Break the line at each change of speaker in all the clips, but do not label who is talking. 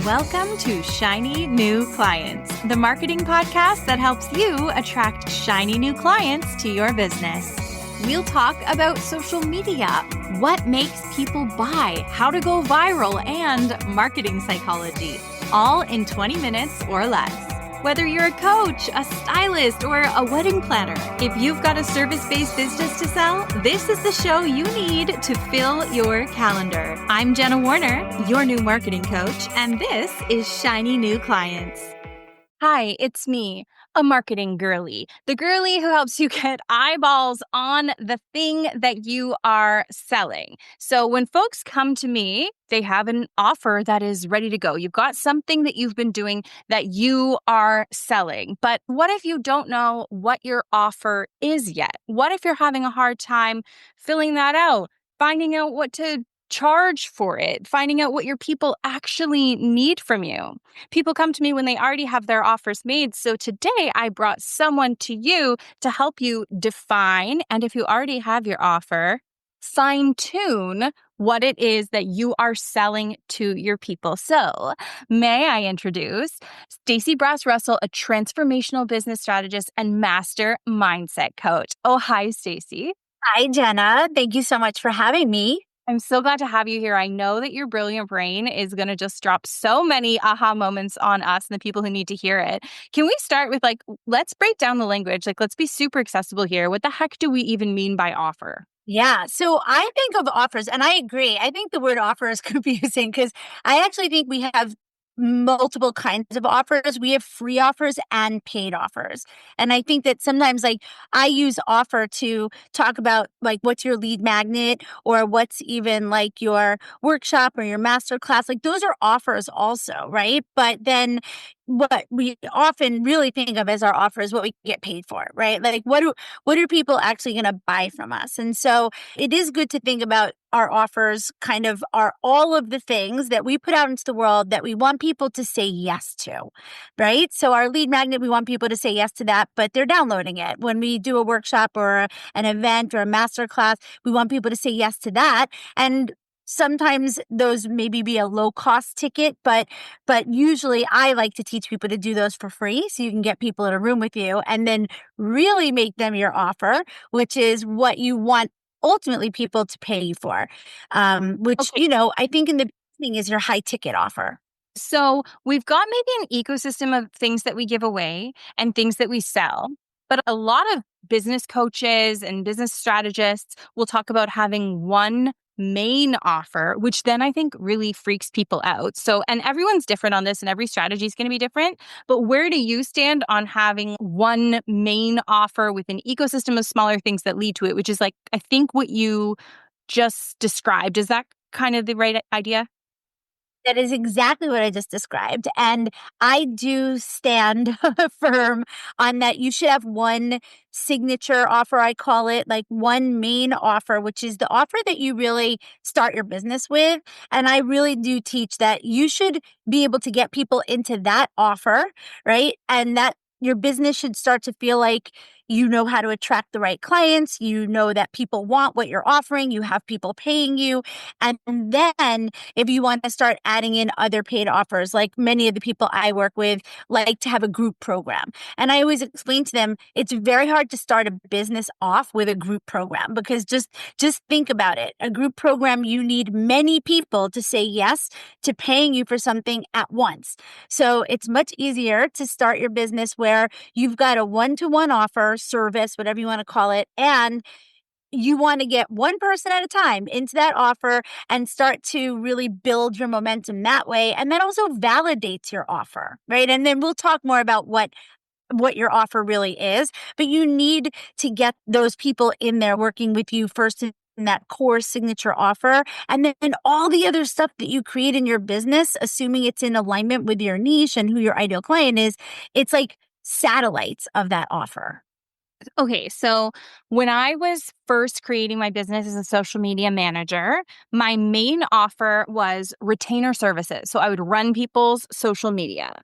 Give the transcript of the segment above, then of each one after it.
Welcome to Shiny New Clients, the marketing podcast that helps you attract shiny new clients to your business. We'll talk about social media, what makes people buy, how to go viral, and marketing psychology, all in 20 minutes or less. Whether you're a coach, a stylist, or a wedding planner, if you've got a service-based business to sell, this is the show you need to fill your calendar. I'm Jenna Warner, your new marketing coach, and this is Shiny New Clients. Hi, it's me, a marketing girly, the girly who helps you get eyeballs on the thing that you are selling. So when folks come to me, they have an offer that is ready to go. You've got something that you've been doing that you are selling. But what if you don't know what your offer is yet? What if you're having a hard time filling that out, finding out what to charge for it, finding out what your people actually need from you? People come to me when they already have their offers made. So today I brought someone to you to help you define, and if you already have your offer, fine-tune what it is that you are selling to your people. So may I introduce Stacey Russell, a transformational business strategist and master mindset coach. Oh, hi, Stacey.
Hi, Jenna. Thank you so much for having me.
I'm so glad to have you here. I know that your brilliant brain is going to just drop so many aha moments on us and the people who need to hear it. Can we start with let's break down the language. Let's be super accessible here. What the heck do we even mean by offer?
Yeah. So I think of offers, and I agree. I think the word offer is confusing because I actually think we have multiple kinds of offers. We have free offers and paid offers. And I think that sometimes I use offer to talk about what's your lead magnet or what's even your workshop or your master class. Those are offers also, right? But then what we often really think of as our offer is what we get paid for, right? What are people actually going to buy from us? And so it is good to think about our offers kind of are all of the things that we put out into the world that we want people to say yes to, right? So our lead magnet, we want people to say yes to that, but they're downloading it. When we do a workshop or an event or a master class, we want people to say yes to that. And sometimes those maybe be a low cost ticket, but usually I like to teach people to do those for free so you can get people in a room with you and then really make them your offer, which is what you want ultimately people to pay you for, which,
Okay.
I think in the beginning is your high ticket offer.
So we've got maybe an ecosystem of things that we give away and things that we sell. But a lot of business coaches and business strategists will talk about having one main offer, which then I think really freaks people out. So, and everyone's different on this and every strategy is going to be different. But where do you stand on having one main offer with an ecosystem of smaller things that lead to it, which is I think what you just described. Is that kind of the right idea?
That is exactly what I just described. And I do stand firm on that. You should have one signature offer, I call it, one main offer, which is the offer that you really start your business with. And I really do teach that you should be able to get people into that offer, right? And that your business should start to feel like you know how to attract the right clients. You know that people want what you're offering. You have people paying you. And then if you want to start adding in other paid offers, like many of the people I work with like to have a group program. And I always explain to them, it's very hard to start a business off with a group program because just think about it. A group program, you need many people to say yes to paying you for something at once. So it's much easier to start your business where you've got a one-to-one offer, service, whatever you want to call it, and you want to get one person at a time into that offer and start to really build your momentum that way. And that also validates your offer, right? And then we'll talk more about what your offer really is, but you need to get those people in there working with you first in that core signature offer. And then all the other stuff that you create in your business, assuming it's in alignment with your niche and who your ideal client is, it's like satellites of that offer.
Okay, so when I was first creating my business as a social media manager, my main offer was retainer services. So I would run people's social media.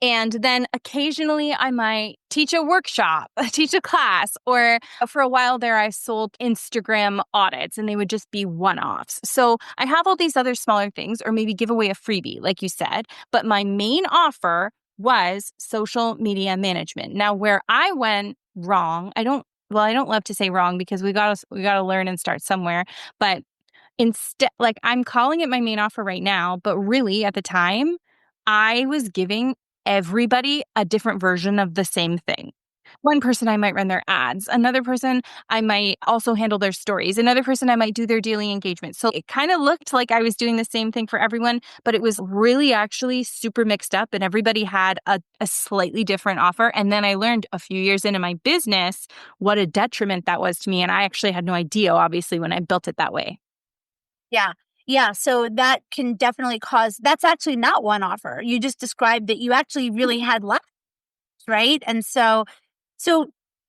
And then occasionally I might teach a workshop, teach a class, or for a while there, I sold Instagram audits and they would just be one-offs. So I have all these other smaller things, or maybe give away a freebie, like you said. But my main offer was social media management. Now, where I went wrong, I don't love to say wrong because we gotta learn and start somewhere. But instead, like, I'm calling it my main offer right now, but really at the time, I was giving everybody a different version of the same thing. One person I might run their ads, another person I might also handle their stories, another person I might do their daily engagement. So it kind of looked like I was doing the same thing for everyone, but it was really actually super mixed up and everybody had a slightly different offer. And then I learned a few years into my business what a detriment that was to me. And I actually had no idea, obviously, when I built it that way.
Yeah. Yeah. So that can definitely cause, that's actually not one offer. You just described that you actually really had lots, right? And so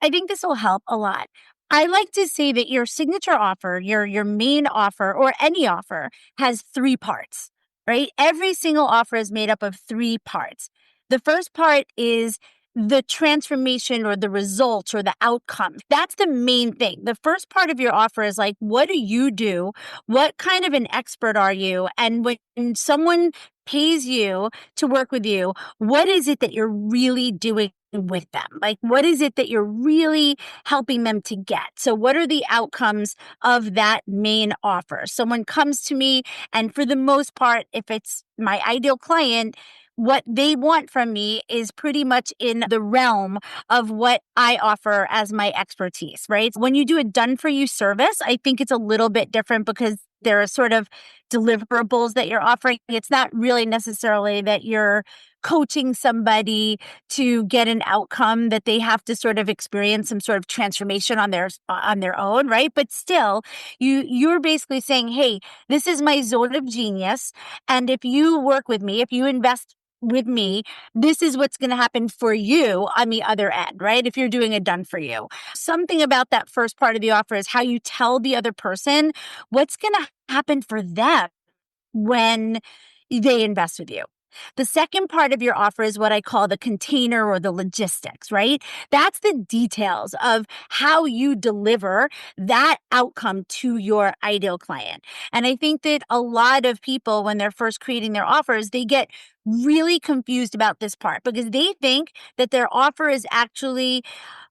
I think this will help a lot. I like to say that your signature offer, your main offer or any offer has three parts, right? Every single offer is made up of three parts. The first part is the transformation or the results or the outcome. That's the main thing. The first part of your offer is like, what do you do? What kind of an expert are you? And when someone pays you to work with you, what is it that you're really doing with them? Like, what is it that you're really helping them to get? So, what are the outcomes of that main offer? Someone comes to me, and for the most part, if it's my ideal client, what they want from me is pretty much in the realm of what I offer as my expertise, right? When you do a done for you service, I think it's a little bit different because there are sort of deliverables that you're offering. It's not really necessarily that you're coaching somebody to get an outcome that they have to sort of experience some sort of transformation on their own, right? But still, you're basically saying, "Hey, this is my zone of genius, and if you work with me, if you invest with me, this is what's going to happen for you on the other end," right? If you're doing a done for you. Something about that first part of the offer is how you tell the other person what's going to happen for them when they invest with you. The second part of your offer is what I call the container or the logistics, right? That's the details of how you deliver that outcome to your ideal client. And I think that a lot of people, when they're first creating their offers, they get really confused about this part because they think that their offer is actually,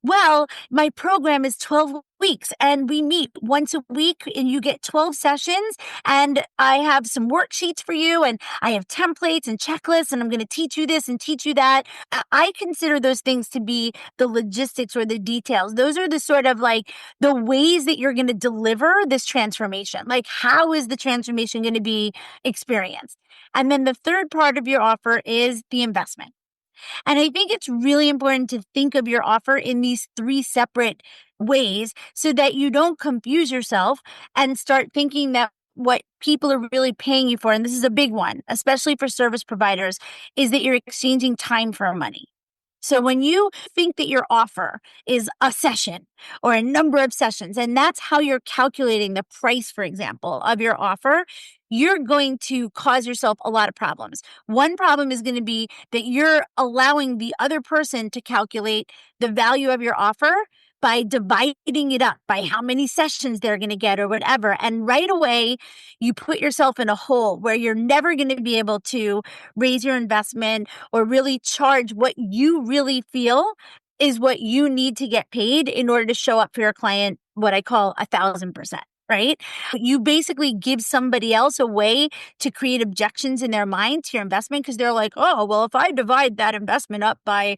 well, my program is 12 weeks and we meet once a week and you get 12 sessions and I have some worksheets for you and I have templates and checklists and I'm going to teach you this and teach you that. I consider those things to be the logistics or the details. Those are the sort of like the ways that you're going to deliver this transformation. Like, how is the transformation going to be experienced? And then the third part of your offer is the investment. And I think it's really important to think of your offer in these three separate ways so that you don't confuse yourself and start thinking that what people are really paying you for, and this is a big one, especially for service providers, is that you're exchanging time for money. So when you think that your offer is a session or a number of sessions, and that's how you're calculating the price, for example, of your offer, you're going to cause yourself a lot of problems. One problem is going to be that you're allowing the other person to calculate the value of your offer by dividing it up by how many sessions they're going to get or whatever. And right away, you put yourself in a hole where you're never going to be able to raise your investment or really charge what you really feel is what you need to get paid in order to show up for your client, what I call 1,000%. Right? You basically give somebody else a way to create objections in their mind to your investment because they're like, oh, well, if I divide that investment up by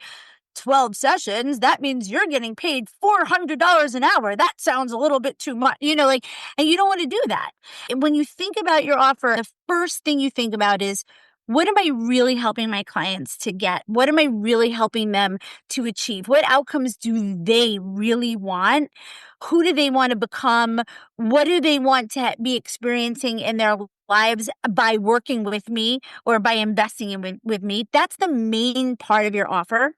12 sessions, that means you're getting paid $400 an hour. That sounds a little bit too much, like, and you don't want to do that. And when you think about your offer, the first thing you think about is, what am I really helping my clients to get? What am I really helping them to achieve? What outcomes do they really want? Who do they want to become? What do they want to be experiencing in their lives by working with me or by investing with me? That's the main part of your offer.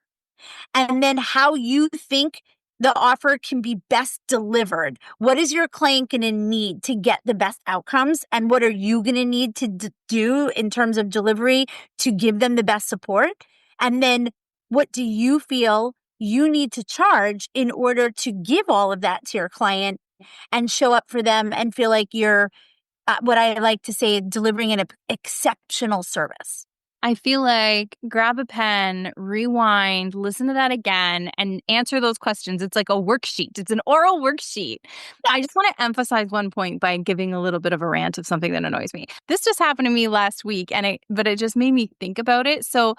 And then how you think the offer can be best delivered. What is your client going to need to get the best outcomes? And what are you going to need to do in terms of delivery to give them the best support? And then what do you feel you need to charge in order to give all of that to your client and show up for them and feel like you're what I like to say, delivering an exceptional service.
I feel like grab a pen, rewind, listen to that again, and answer those questions. It's like a worksheet. It's an oral worksheet. I just want to emphasize one point by giving a little bit of a rant of something that annoys me. This just happened to me last week, but it just made me think about it. So,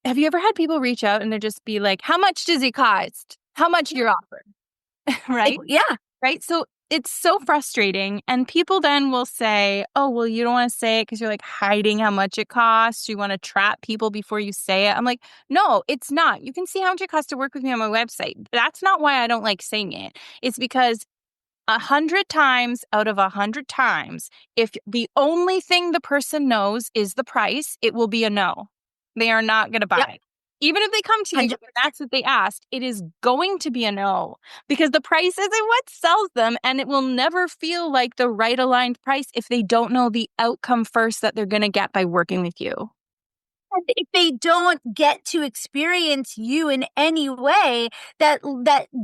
have you ever had people reach out and they just be like, "How much does it cost? How much you're offering?" Right?
Yeah.
Right. So it's so frustrating. And people then will say, oh, well, you don't want to say it because you're like hiding how much it costs. You want to trap people before you say it. I'm like, no, it's not. You can see how much it costs to work with me on my website. That's not why I don't like saying it. It's because 100 times out of 100 times, if the only thing the person knows is the price, it will be a no. They are not going to buy
Yep.
it. Even if they come to you
100%.
and that's what they asked, it is going to be a no because the price isn't what sells them, and it will never feel like the right aligned price if they don't know the outcome first that they're going to get by working with you.
And if they don't get to experience you in any way that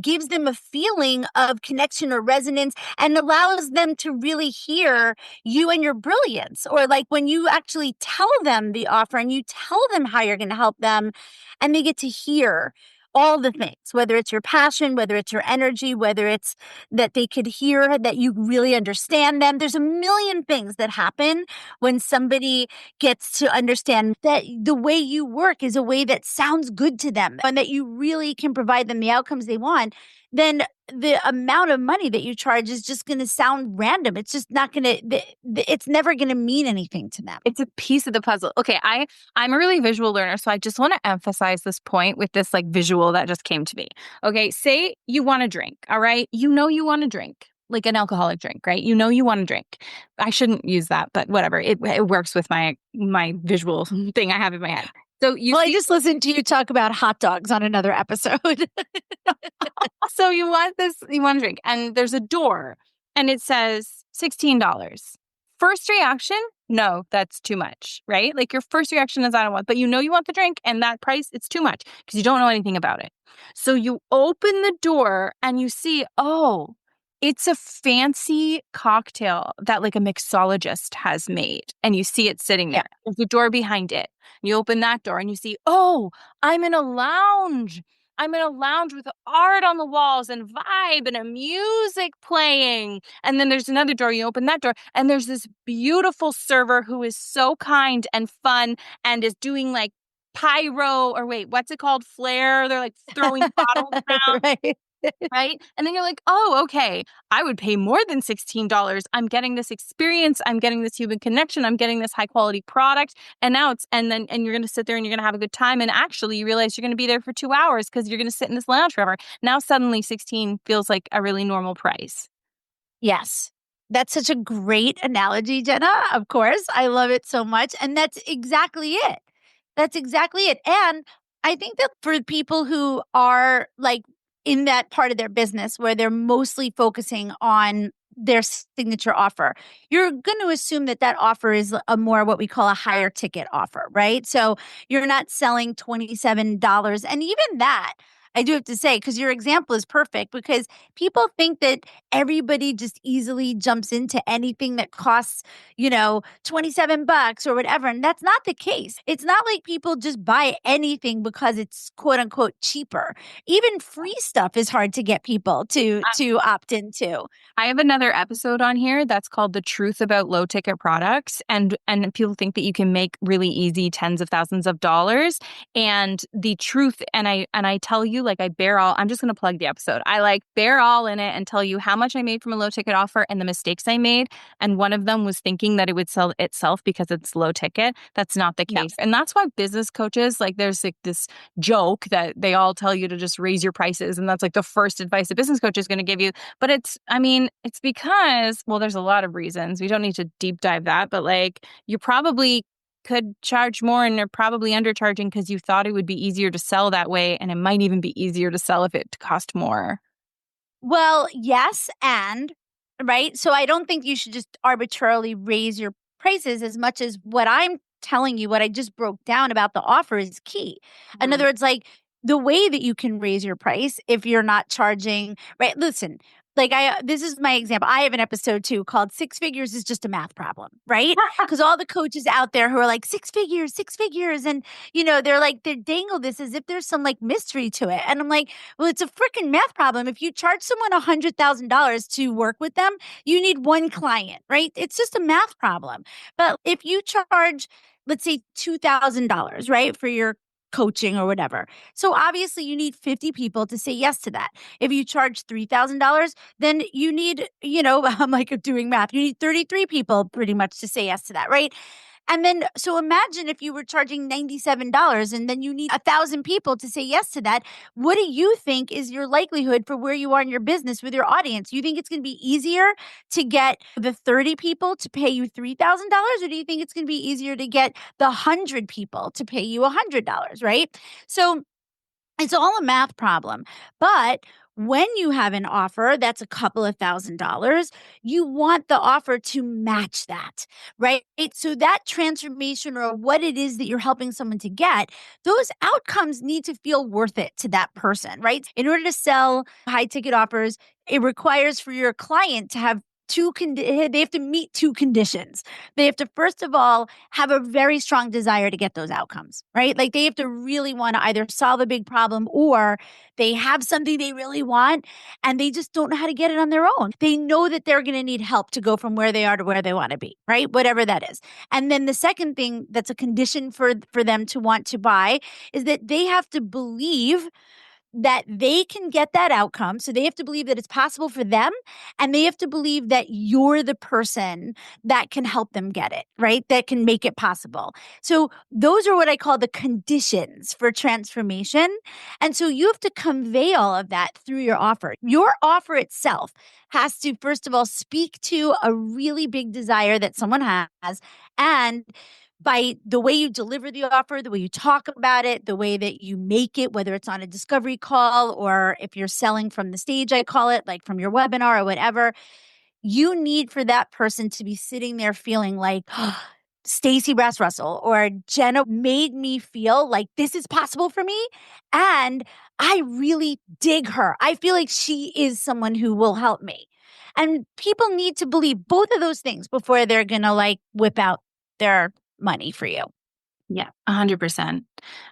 gives them a feeling of connection or resonance and allows them to really hear you and your brilliance, or like when you actually tell them the offer and you tell them how you're going to help them and they get to hear all the things, whether it's your passion, whether it's your energy, whether it's that they could hear that you really understand them. There's a million things that happen when somebody gets to understand that the way you work is a way that sounds good to them and that you really can provide them the outcomes they want. Then the amount of money that you charge is just going to sound random. It's just not going to, it's never going to mean anything to them.
It's a piece of the puzzle. Okay, I'm a really visual learner, so I just want to emphasize this point with this like visual that just came to me. Okay, say you want a drink, all right? You know you want a drink, like an alcoholic drink, right? You know you want a drink. I shouldn't use that, but whatever. It works with my visual thing I have in my head. So
I just listened to you talk about hot dogs on another episode.
So you want a drink, and there's a door, and it says $16. First reaction, no, that's too much, right? Like your first reaction is I don't want, but you know you want the drink, and that price, it's too much because you don't know anything about it. So you open the door and you see, oh, it's a fancy cocktail that like a mixologist has made, and you see it sitting there.
Yeah.
There's a door behind it. You open that door and you see, oh, I'm in a lounge. I'm in a lounge with art on the walls and vibe and a music playing. And then there's another door. You open that door and there's this beautiful server who is so kind and fun and is doing like pyro or wait, what's it called? Flare. They're like throwing bottles around.
Right.
Right. And then you're like, oh, okay, I would pay more than $16. I'm getting this experience. I'm getting this human connection. I'm getting this high quality product. And now and you're going to sit there and you're going to have a good time. And actually you realize you're going to be there for 2 hours because you're going to sit in this lounge forever. Now suddenly 16 feels like a really normal price.
Yes. That's such a great analogy, Jenna. Of course. I love it so much. And that's exactly it. That's exactly it. And I think that for people who are like in that part of their business where they're mostly focusing on their signature offer, you're going to assume that that offer is a more what we call a higher ticket offer, right? So you're not selling $27. And even that, I do have to say, because your example is perfect, because people think that everybody just easily jumps into anything that costs, 27 bucks or whatever. And that's not the case. It's not like people just buy anything because it's quote unquote cheaper. Even free stuff is hard to get people to opt into.
I have another episode on here that's called The Truth About Low Ticket Products. And people think that you can make really easy tens of thousands of dollars. And the truth, and I tell you, like I bear all, I'm just going to plug the episode. I like bear all in it and tell you how much I made from a low ticket offer and the mistakes I made. And one of them was thinking that it would sell itself because it's low ticket. That's not the case. And that's why business coaches, like there's like this joke that they all tell you to just raise your prices. And that's like the first advice a business coach is going to give you. But it's because, well, there's a lot of reasons. We don't need to deep dive that, but like you probably could charge more and you're probably undercharging because you thought it would be easier to sell that way. And it might even be easier to sell if it cost more.
Well, yes. And right. So I don't think you should just arbitrarily raise your prices as much as what I'm telling you what I just broke down about the offer is key. In other words, like the way that you can raise your price if you're not charging, right? Listen, like this is my example. I have an episode too called Six Figures is Just a Math Problem, right? Because all the coaches out there who are like six figures. And, they're like, they dangle this as if there's some like mystery to it. And I'm like, well, it's a freaking math problem. If you charge someone $100,000 to work with them, you need one client, right? It's just a math problem. But if you charge, let's say $2,000, right, for your coaching or whatever. So obviously you need 50 people to say yes to that. If you charge $3,000, then you need, I'm like doing math. You need 33 people pretty much to say yes to that, right? And then, so imagine if you were charging $97 and then you need 1,000 people to say yes to that. What do you think is your likelihood for where you are in your business with your audience? You think it's going to be easier to get the 30 people to pay you $3,000? Or do you think it's going to be easier to get the 100 people to pay you $100, right? So it's all a math problem. But when you have an offer that's a couple of $1,000s, you want the offer to match that, right? So that transformation or what it is that you're helping someone to get, those outcomes need to feel worth it to that person, right? In order to sell high ticket offers, it requires for your client to have they have to meet two conditions. They have to, first of all, have a very strong desire to get those outcomes, right? Like they have to really want to either solve a big problem or they have something they really want and they just don't know how to get it on their own. They know that they're going to need help to go from where they are to where they want to be, right? Whatever that is. And then the second thing that's a condition for them to want to buy is that they have to believe that they can get that outcome. So they have to believe that it's possible for them and they have to believe that you're the person that can help them get it, right? That can make it possible. So those are what I call the conditions for transformation. And so you have to convey all of that through your offer. Your offer itself has to, first of all, speak to a really big desire that someone has. And by the way you deliver the offer, the way you talk about it, the way that you make it, whether it's on a discovery call or if you're selling from the stage, I call it, like from your webinar or whatever, you need for that person to be sitting there feeling like, oh, Stacey Brass Russell or Jenna made me feel like this is possible for me. And I really dig her. I feel like she is someone who will help me. And people need to believe both of those things before they're going to like whip out their money for you.
Yeah, 100%.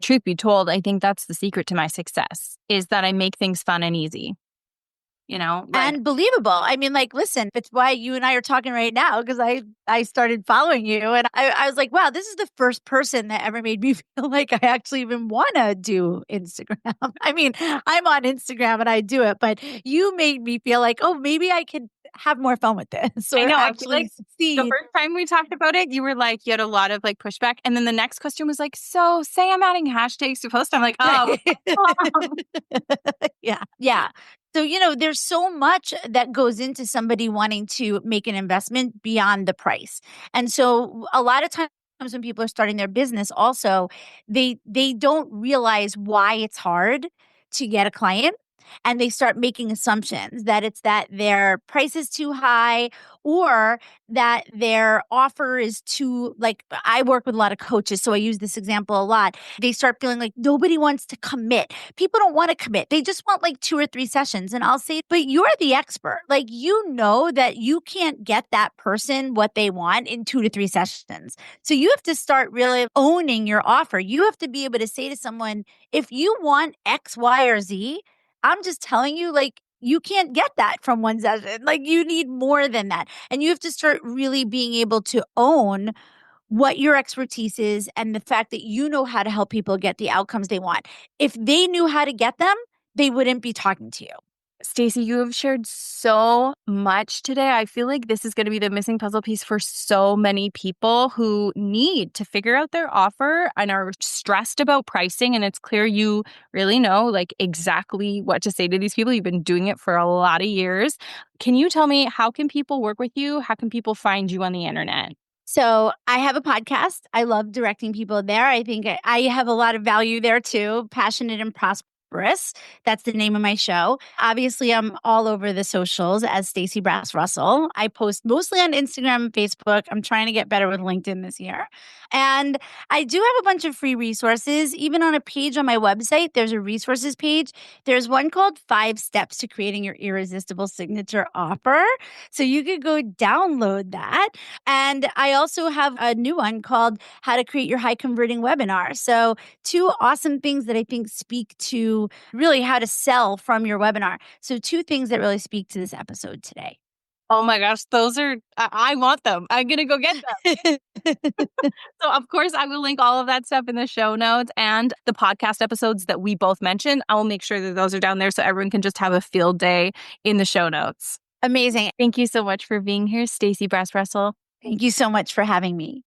Truth be told, I think that's the secret to my success is that I make things fun and easy.
And believable. I mean, like, listen, it's why you and I are talking right now because I started following you and I was like, wow, this is the first person that ever made me feel like I actually even want to do Instagram. I mean, I'm on Instagram and I do it, but you made me feel like, oh, maybe I could have more fun with this.
I know. I feel like the first time we talked about it, you were like, you had a lot of like pushback. And then the next question was like, so say I'm adding hashtags to post. I'm like, oh.
Yeah. So, there's so much that goes into somebody wanting to make an investment beyond the price. And so a lot of times when people are starting their business also, they don't realize why it's hard to get a client. And they start making assumptions that it's that their price is too high or that their offer is too, like, I work with a lot of coaches, so I use this example a lot. They start feeling like nobody wants to commit. People don't want to commit. They just want like 2 or 3 sessions. And I'll say, but you're the expert. Like, you know that you can't get that person what they want in 2 to 3 sessions. So you have to start really owning your offer. You have to be able to say to someone, if you want X, Y, or Z, I'm just telling you, like, you can't get that from one session. Like, you need more than that. And you have to start really being able to own what your expertise is and the fact that you know how to help people get the outcomes they want. If they knew how to get them, they wouldn't be talking to you.
Stacey, you have shared so much today. I feel like this is going to be the missing puzzle piece for so many people who need to figure out their offer and are stressed about pricing. And it's clear you really know like exactly what to say to these people. You've been doing it for a lot of years. Can you tell me, how can people work with you? How can people find you on the internet?
So I have a podcast. I love directing people there. I think I have a lot of value there too. Passionate and Prosperous Brass. That's the name of my show. Obviously, I'm all over the socials as Stacey Brass Russell. I post mostly on Instagram and Facebook. I'm trying to get better with LinkedIn this year. And I do have a bunch of free resources. Even on a page on my website, there's a resources page. There's one called 5 Steps to Creating Your Irresistible Signature Offer. So you could go download that. And I also have a new one called How to Create Your High Converting Webinar. So 2 awesome things that I think speak to really how to sell from your webinar. So 2 things that really speak to this episode today.
Oh my gosh, those are, I want them. I'm going to go get them. So, of course, I will link all of that stuff in the show notes, and the podcast episodes that we both mentioned. I will make sure that those are down there so everyone can just have a field day in the show notes.
Amazing.
Thank you so much for being here, Stacey Brass Russell.
Thank you so much for having me.